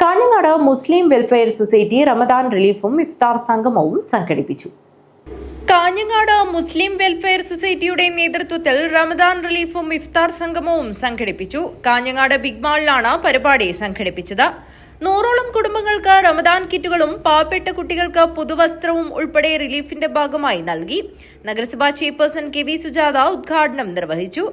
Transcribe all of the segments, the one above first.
കാഞ്ഞങ്ങാട് മുസ്ലിം welfare society Ramadan റിലീഫും ഇഫ്താർ സംഗമവും സംഘടിപ്പിച്ചു. കാഞ്ഞങ്ങാട് മുസ്ലിം welfare സൊസൈറ്റിയുടെ നേതൃത്വത്തിൽ റമദാൻ റിലീഫും ഇഫ്താർ സംഗമവും സംഘടിപ്പിച്ചു. കാഞ്ഞങ്ങാട് ബിഗ് മാളിലാണ് പരിപാടി സംഘടിപ്പിച്ചത്. 100ഓളം കുടുംബങ്ങൾക്ക് റമദാൻ കിറ്റുകളും പാവപ്പെട്ട കുട്ടികൾക്ക് പുതുവസ്ത്രവും ഉൾപ്പെടെ റിലീഫിന്റെ ഭാഗമായി നൽകി. നഗരസഭാ ചെയർപേഴ്സൺ കെ വി സുജാത ഉദ്ഘാടനം നിർവഹിച്ചു.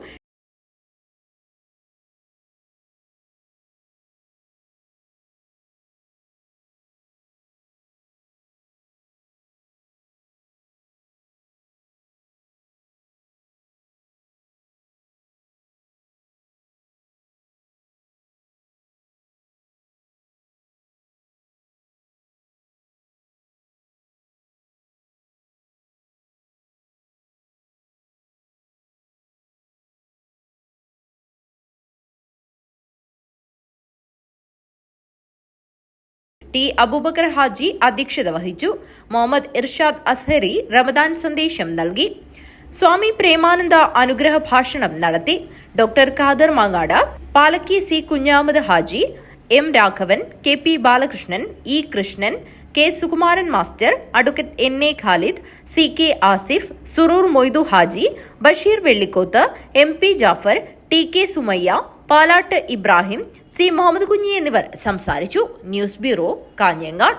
ടി അബൂബക്കർ ഹാജി അധ്യക്ഷത വഹിച്ചു. മുഹമ്മദ് ഇർഷാദ് അസ്ഹരി റമദാൻ സന്ദേശം നൽകി. സ്വാമി പ്രേമാനന്ദ അനുഗ്രഹ ഭാഷണം നടത്തി. Doctor Khader Mangad, Palakki C Kunhamath Haji, M Raghavan, K P Balakrishnan, E Krishnan, K Sukumaran master, advocate N A Khalid, C K Asif, Suroor Moidu Haji, Basheer Vellikoth, M P Jafar, T K Sumayya, Palatt Ibrahim, C Muhammad Kunhi എന്നിവർ സംസാരിച്ചു. News bureau, Kanhangad.